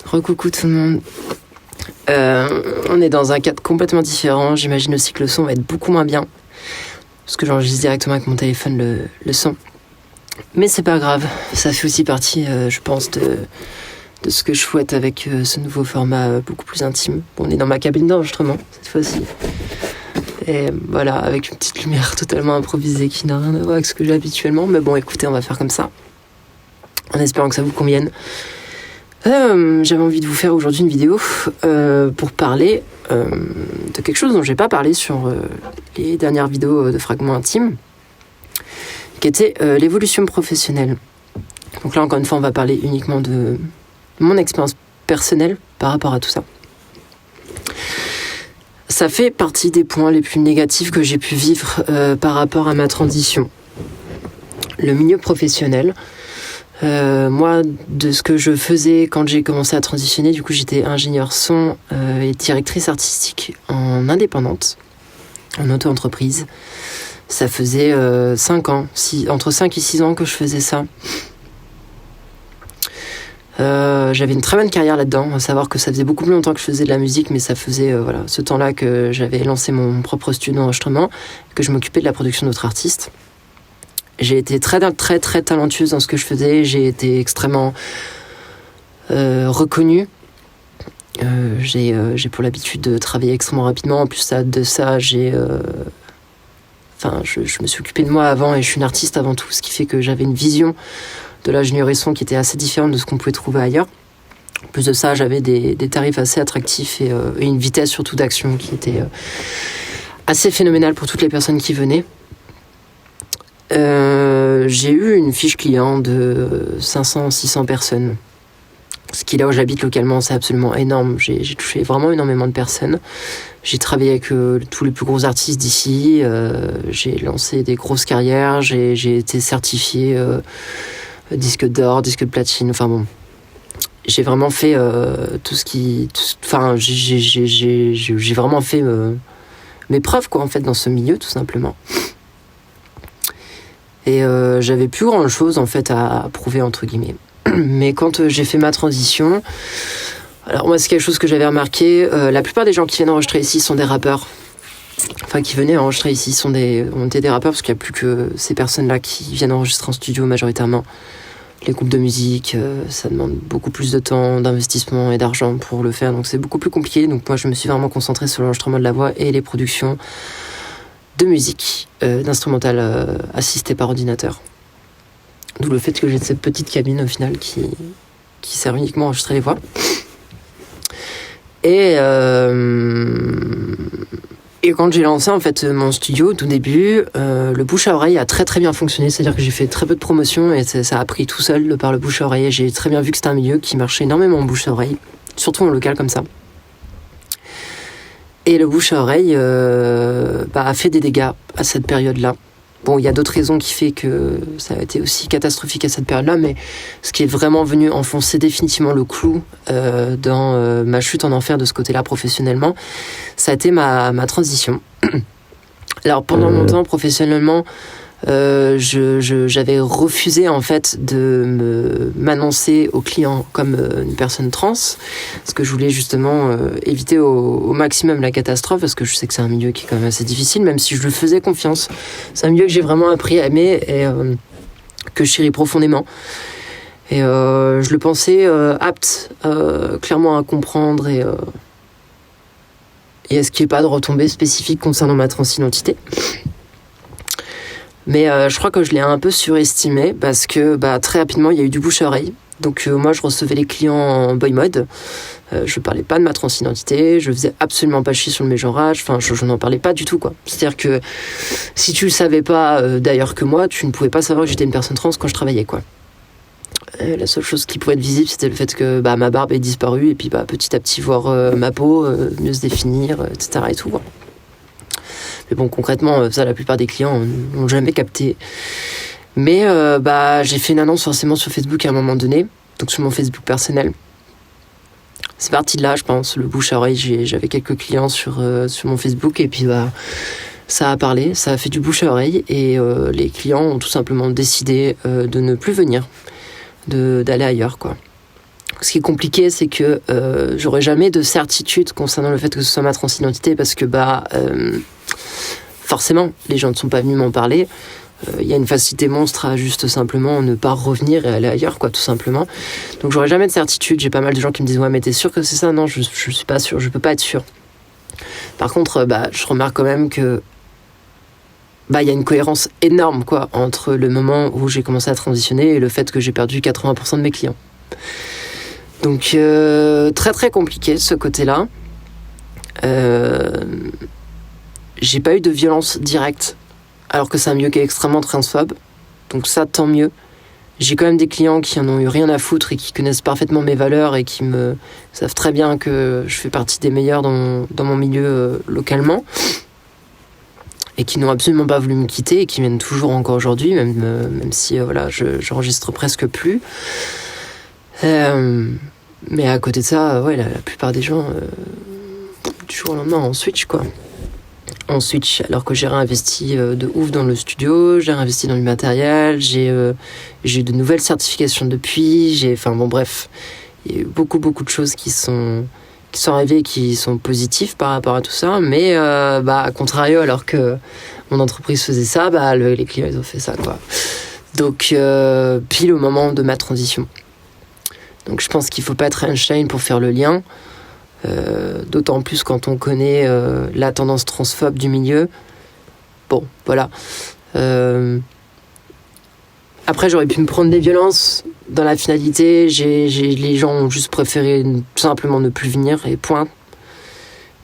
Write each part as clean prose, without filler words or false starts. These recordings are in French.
Recoucou tout le monde. On est dans un cadre complètement différent. J'imagine aussi que le son va être beaucoup moins bien, parce que j'enregistre directement avec mon téléphone le son. Mais c'est pas grave, ça fait aussi partie, je pense, de ce que je souhaite avec ce nouveau format beaucoup plus intime. Bon, on est dans ma cabine d'enregistrement, cette fois-ci. Et voilà, avec une petite lumière totalement improvisée qui n'a rien à voir avec ce que j'ai habituellement. Mais bon, écoutez, on va faire comme ça, en espérant que ça vous convienne. J'avais envie de vous faire aujourd'hui une vidéo pour parler de quelque chose dont j'ai pas parlé sur les dernières vidéos de fragments intimes, qui était l'évolution professionnelle. Donc là, encore une fois, on va parler uniquement de mon expérience personnelle par rapport à tout ça. Ça fait partie des points les plus négatifs que j'ai pu vivre par rapport à ma transition. Le milieu professionnel. Moi, de ce que je faisais quand j'ai commencé à transitionner, du coup, j'étais ingénieure son et directrice artistique en indépendante, en auto-entreprise. Ça faisait 5 ans, entre 5 et 6 ans que je faisais ça. J'avais une très bonne carrière là-dedans, à savoir que ça faisait beaucoup plus longtemps que je faisais de la musique, mais ça faisait ce temps-là que j'avais lancé mon propre studio d'enregistrement, que je m'occupais de la production d'autres artistes. J'ai été très talentueuse dans ce que je faisais, j'ai été extrêmement reconnue. J'ai pour l'habitude de travailler extrêmement rapidement. En plus de ça, je me suis occupée de moi avant et je suis une artiste avant tout, ce qui fait que j'avais une vision de l'ingénierie son qui était assez différente de ce qu'on pouvait trouver ailleurs. En plus de ça, j'avais des tarifs assez attractifs et une vitesse surtout d'action qui était assez phénoménale pour toutes les personnes qui venaient. J'ai eu une fiche client de 500-600 personnes. Ce qui, là où j'habite localement, c'est absolument énorme. J'ai touché vraiment énormément de personnes. J'ai travaillé avec tous les plus gros artistes d'ici. J'ai lancé des grosses carrières. J'ai été certifié disque d'or, disque de platine. Enfin bon, j'ai vraiment fait tout ce qui... j'ai vraiment fait mes preuves, quoi, en fait, dans ce milieu, tout simplement. Et j'avais plus grand chose en fait à prouver entre guillemets. Mais quand j'ai fait ma transition, alors moi c'est quelque chose que j'avais remarqué, la plupart des gens qui viennent enregistrer ici sont des rappeurs. Enfin qui venaient enregistrer ici ont été des rappeurs parce qu'il n'y a plus que ces personnes-là qui viennent enregistrer en studio majoritairement. Les groupes de musique, ça demande beaucoup plus de temps, d'investissement et d'argent pour le faire, donc c'est beaucoup plus compliqué. Donc moi je me suis vraiment concentrée sur l'enregistrement de la voix et les productions de musique, d'instrumental assisté par ordinateur. D'où le fait que j'ai cette petite cabine au final qui sert uniquement à enregistrer les voix. Et quand j'ai lancé en fait mon studio au tout début, le bouche à oreille a très bien fonctionné, c'est-à-dire que j'ai fait très peu de promotion et ça a pris tout seul par le bouche à oreille. Et j'ai très bien vu que c'était un milieu qui marchait énormément en bouche à oreille, surtout en local comme ça. Et le bouche à oreille a fait des dégâts à cette période-là. Bon, il y a d'autres raisons qui fait que ça a été aussi catastrophique à cette période-là, mais ce qui est vraiment venu enfoncer définitivement le clou dans ma chute en enfer de ce côté-là professionnellement, ça a été ma transition. Alors pendant longtemps, professionnellement, j'avais refusé en fait de m'annoncer aux clients comme une personne trans, parce que je voulais justement éviter au maximum la catastrophe, parce que je sais que c'est un milieu qui est quand même assez difficile, même si je le faisais confiance. C'est un milieu que j'ai vraiment appris à aimer et que je chéris profondément. Et je le pensais apte clairement à comprendre et à ce qu'il n'y ait pas de retombées spécifiques concernant ma transidentité. Mais je crois que je l'ai un peu surestimé parce que très rapidement il y a eu du bouche à oreille. Donc moi je recevais les clients en boy mode. Je parlais pas de ma transidentité, je faisais absolument pas chier sur le mégenrage. Enfin je n'en parlais pas du tout quoi. C'est-à-dire que si tu le savais pas d'ailleurs que moi, tu ne pouvais pas savoir que j'étais une personne trans quand je travaillais quoi. La seule chose qui pouvait être visible c'était le fait que ma barbe est disparue et puis petit à petit voir ma peau mieux se définir, etc. et tout quoi. Mais bon, concrètement, ça, la plupart des clients n'ont jamais capté. Mais j'ai fait une annonce forcément sur Facebook à un moment donné, donc sur mon Facebook personnel. C'est parti de là, je pense, le bouche à oreille. J'avais quelques clients sur mon Facebook et puis ça a parlé, ça a fait du bouche à oreille et les clients ont tout simplement décidé de ne plus venir d'aller ailleurs, quoi. Ce qui est compliqué, c'est que j'aurai jamais de certitude concernant le fait que ce soit ma transidentité, parce que forcément, les gens ne sont pas venus m'en parler. Il y a une facilité monstre à juste simplement ne pas revenir et aller ailleurs, quoi, tout simplement. Donc j'aurai jamais de certitude. J'ai pas mal de gens qui me disent ouais, mais t'es sûr que c'est ça? Non, je suis pas sûr, je peux pas être sûr. Par contre, je remarque quand même que il y a une cohérence énorme, quoi, entre le moment où j'ai commencé à transitionner et le fait que j'ai perdu 80% de mes clients. Donc très très compliqué ce côté-là. J'ai pas eu de violence directe, alors que c'est un milieu qui est extrêmement transphobe. Donc ça, tant mieux. J'ai quand même des clients qui en ont eu rien à foutre et qui connaissent parfaitement mes valeurs et qui me savent très bien que je fais partie des meilleurs dans mon milieu localement. Et qui n'ont absolument pas voulu me quitter et qui viennent toujours encore aujourd'hui, même si j'enregistre presque plus. Mais à côté de ça, la plupart des gens, du jour au lendemain, on switch, quoi. On switch, alors que j'ai réinvesti de ouf dans le studio, j'ai réinvesti dans du matériel, j'ai eu de nouvelles certifications depuis, bref, il y a eu beaucoup de choses qui sont arrivées et qui sont positives par rapport à tout ça, mais à contrario, alors que mon entreprise faisait ça, les clients ils ont fait ça, quoi. Donc pile au moment de ma transition. Donc je pense qu'il faut pas être Einstein pour faire le lien. D'autant plus quand on connaît la tendance transphobe du milieu. Bon, voilà. Après, j'aurais pu me prendre des violences. Dans la finalité, les gens ont juste préféré simplement ne plus venir et point.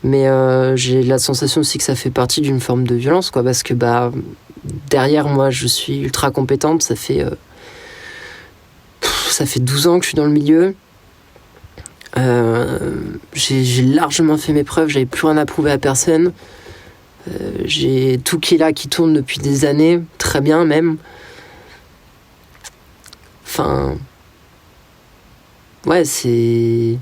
Mais j'ai la sensation aussi que ça fait partie d'une forme de violence, quoi, parce que derrière moi, je suis ultra compétente. Ça fait 12 ans que je suis dans le milieu. J'ai largement fait mes preuves, j'avais plus rien à prouver à personne. J'ai tout qui est là, qui tourne depuis des années, très bien même. Enfin, ouais, c'est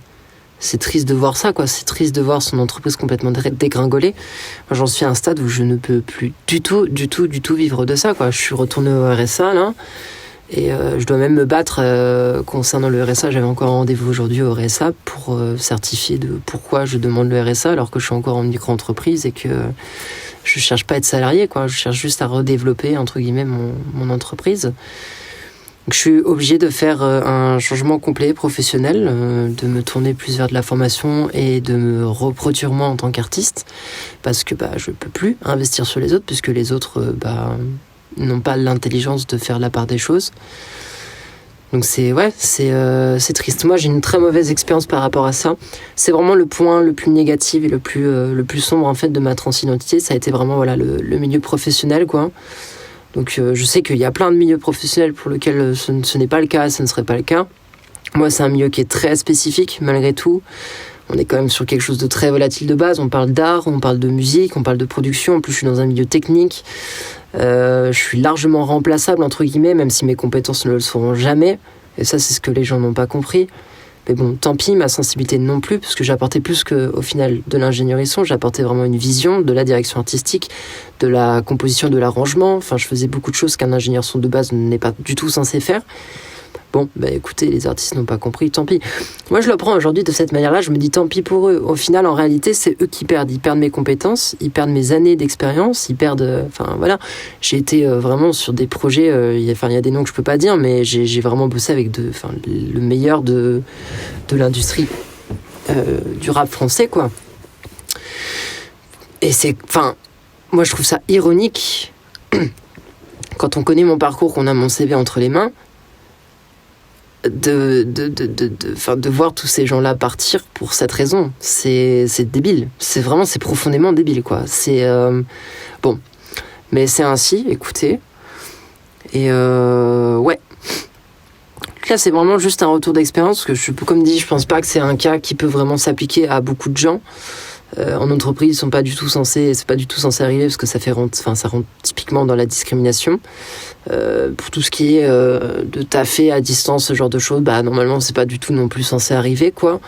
triste de voir ça, quoi. C'est triste de voir son entreprise complètement dégringolée. Moi, j'en suis à un stade où je ne peux plus du tout vivre de ça, quoi. Je suis retourné au RSA, là. Et je dois même me battre concernant le RSA. J'avais encore un rendez-vous aujourd'hui au RSA pour certifier de pourquoi je demande le RSA alors que je suis encore en micro-entreprise et que je cherche pas à être salarié, quoi. Je cherche juste à redévelopper, entre guillemets, mon entreprise. Donc, je suis obligée de faire un changement complet professionnel, de me tourner plus vers de la formation et de me reproduire moi en tant qu'artiste parce que je peux plus investir sur les autres puisque les autres n'ont pas l'intelligence de faire la part des choses. Donc c'est triste. Moi, j'ai une très mauvaise expérience par rapport à ça. C'est vraiment le point le plus négatif et le plus sombre en fait de ma transidentité. Ça a été vraiment le milieu professionnel, quoi. Donc je sais qu'il y a plein de milieux professionnels pour lesquels ce n'est pas le cas, ce ne serait pas le cas. Moi, c'est un milieu qui est très spécifique malgré tout. On est quand même sur quelque chose de très volatile de base. On parle d'art, on parle de musique, on parle de production. En plus, je suis dans un milieu technique. Je suis largement remplaçable, entre guillemets, même si mes compétences ne le seront jamais. Et ça, c'est ce que les gens n'ont pas compris. Mais bon, tant pis, ma sensibilité non plus, parce que j'apportais plus qu'au final de l'ingénierie son. J'apportais vraiment une vision de la direction artistique, de la composition, de l'arrangement. Enfin, je faisais beaucoup de choses qu'un ingénieur son de base n'est pas du tout censé faire. Bon, écoutez, les artistes n'ont pas compris, tant pis. Moi, je le prends aujourd'hui de cette manière-là, je me dis tant pis pour eux. Au final, en réalité, c'est eux qui perdent. Ils perdent mes compétences, ils perdent mes années d'expérience, ils perdent... J'ai été vraiment sur des projets, il y a des noms que je peux pas dire, mais j'ai vraiment bossé avec le meilleur de l'industrie du rap français, quoi. Et moi, je trouve ça ironique, quand on connaît mon parcours, qu'on a mon CV entre les mains, de voir tous ces gens-là partir pour cette raison. C'est débile. C'est profondément débile, quoi. C'est bon. Mais c'est ainsi, écoutez. Et ouais. Là, c'est vraiment juste un retour d'expérience, parce que comme dit, je pense pas que c'est un cas qui peut vraiment s'appliquer à beaucoup de gens. En entreprise, c'est pas du tout censé arriver parce que ça rentre typiquement dans la discrimination. Pour tout ce qui est de taffer à distance, ce genre de choses, normalement c'est pas du tout non plus censé arriver, quoi.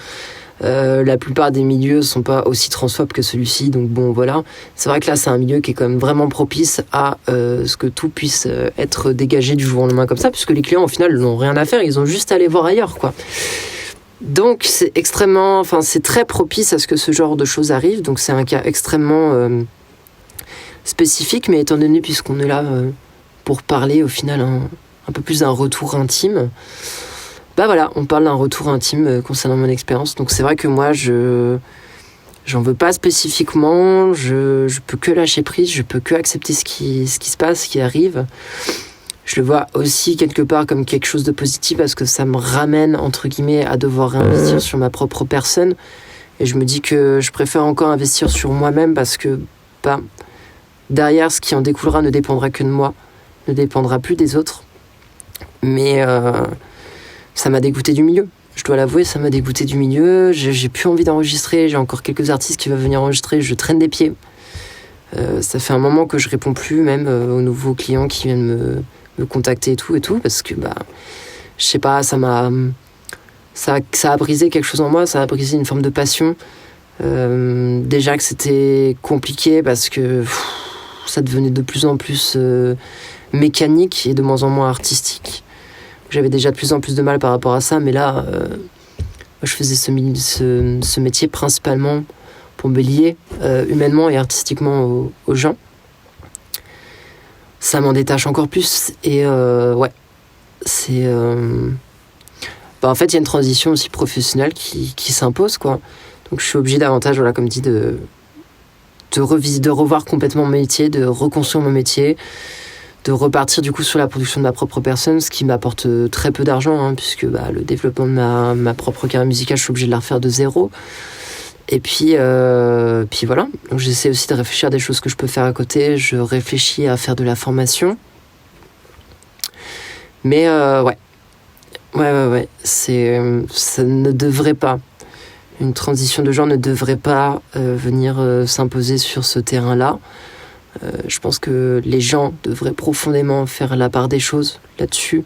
La plupart des milieux sont pas aussi transphobes que celui-ci, donc bon voilà. C'est vrai que là c'est un milieu qui est quand même vraiment propice à ce que tout puisse être dégagé du jour au lendemain comme ça, puisque les clients au final n'ont rien à faire, ils ont juste à aller voir ailleurs, quoi. Donc c'est c'est très propice à ce que ce genre de choses arrive, donc c'est un cas extrêmement spécifique, mais étant donné, puisqu'on est là pour parler au final un peu plus d'un retour intime, bah voilà, on parle d'un retour intime concernant mon expérience. Donc c'est vrai que moi j'en veux pas spécifiquement, je peux que lâcher prise, je peux que accepter ce qui se passe, ce qui arrive. Je le vois aussi quelque part comme quelque chose de positif parce que ça me ramène, entre guillemets, à devoir réinvestir sur ma propre personne. Et je me dis que je préfère encore investir sur moi-même parce que derrière, ce qui en découlera ne dépendra que de moi, ne dépendra plus des autres. Mais ça m'a dégoûté du milieu. Je dois l'avouer, ça m'a dégoûté du milieu. J'ai plus envie d'enregistrer. J'ai encore quelques artistes qui veulent venir enregistrer. Je traîne des pieds. Ça fait un moment que je réponds plus, même aux nouveaux clients qui viennent me contacter et tout, parce que je sais pas, ça a brisé quelque chose en moi, ça a brisé une forme de passion. Déjà que c'était compliqué parce que ça devenait de plus en plus mécanique et de moins en moins artistique. J'avais déjà de plus en plus de mal par rapport à ça, mais là, je faisais ce métier principalement pour me lier humainement et artistiquement aux gens. Ça m'en détache encore plus et c'est en fait il y a une transition aussi professionnelle qui s'impose, quoi. Donc je suis obligé davantage, voilà, comme dit, de revoir complètement mon métier, de reconstruire mon métier, de repartir du coup sur la production de ma propre personne, ce qui m'apporte très peu d'argent, puisque le développement de ma propre carrière musicale, je suis obligé de la refaire de zéro. Et puis voilà, donc j'essaie aussi de réfléchir à des choses que je peux faire à côté. Je réfléchis à faire de la formation. Mais ouais, ça ne devrait pas. Une transition de genre ne devrait pas venir s'imposer sur ce terrain-là. Je pense que les gens devraient profondément faire la part des choses là-dessus.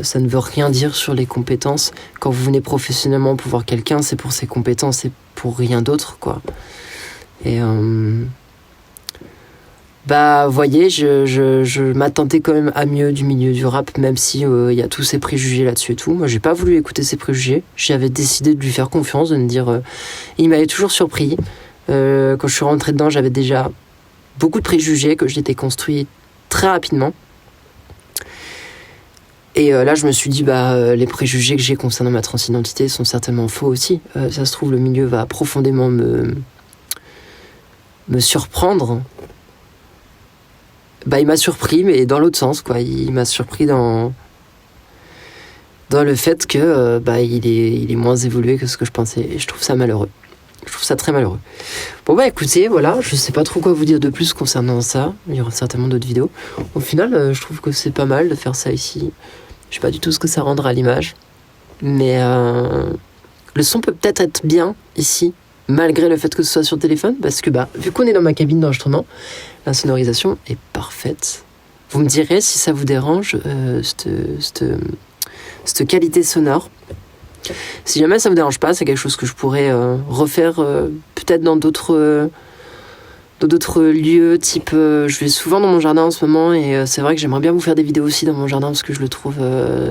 Ça ne veut rien dire sur les compétences. Quand vous venez professionnellement pour voir quelqu'un, c'est pour ses compétences et pour rien d'autre, quoi. Et voyez, je m'attendais quand même à mieux du milieu du rap, même si y a tous ces préjugés là-dessus et tout. Moi, j'ai pas voulu écouter ces préjugés. J'avais décidé de lui faire confiance, de me dire... il m'avait toujours surpris. Quand je suis rentré dedans, j'avais déjà beaucoup de préjugés que je m'étais construit très rapidement. Et là, je me suis dit, les préjugés que j'ai concernant ma transidentité sont certainement faux aussi. Ça se trouve, le milieu va profondément me surprendre. Il m'a surpris, mais dans l'autre sens, quoi. Il m'a surpris dans le fait que il est moins évolué que ce que je pensais. Et je trouve ça malheureux. Je trouve ça très malheureux. Bon écoutez, voilà, je sais pas trop quoi vous dire de plus concernant ça. Il y aura certainement d'autres vidéos. Au final, je trouve que c'est pas mal de faire ça ici. Je sais pas du tout ce que ça rendra à l'image. Mais le son peut peut-être être bien ici, malgré le fait que ce soit sur téléphone, parce que vu qu'on est dans ma cabine d'enregistrement, la sonorisation est parfaite. Vous me direz si ça vous dérange, cette qualité sonore. Si jamais ça vous dérange pas, c'est quelque chose que je pourrais refaire peut-être dans d'autres lieux, type je vais souvent dans mon jardin en ce moment et c'est vrai que j'aimerais bien vous faire des vidéos aussi dans mon jardin parce que je le trouve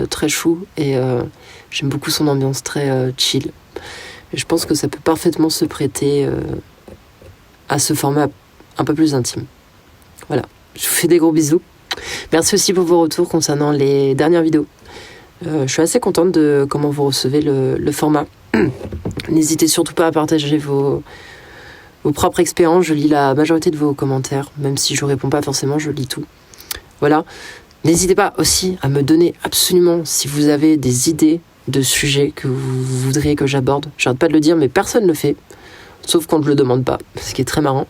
très chou et j'aime beaucoup son ambiance très chill. Et je pense que ça peut parfaitement se prêter à ce format un peu plus intime. Voilà, je vous fais des gros bisous. Merci aussi pour vos retours concernant les dernières vidéos. Je suis assez contente de comment vous recevez le format. N'hésitez surtout pas à partager vos propres expériences. Je lis la majorité de vos commentaires, même si je réponds pas forcément, je lis tout. Voilà. N'hésitez pas aussi à me donner absolument si vous avez des idées de sujets que vous voudriez que j'aborde. J'arrête pas de le dire, mais personne ne le fait, sauf qu'on ne le demande pas, ce qui est très marrant.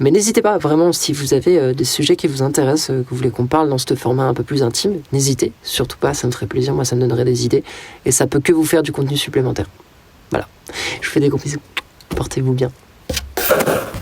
Mais n'hésitez pas, vraiment, si vous avez des sujets qui vous intéressent, que vous voulez qu'on parle dans ce format un peu plus intime, n'hésitez surtout pas, ça me ferait plaisir, moi ça me donnerait des idées, et ça peut que vous faire du contenu supplémentaire. Voilà, je vous fais des gros bisous, portez-vous bien.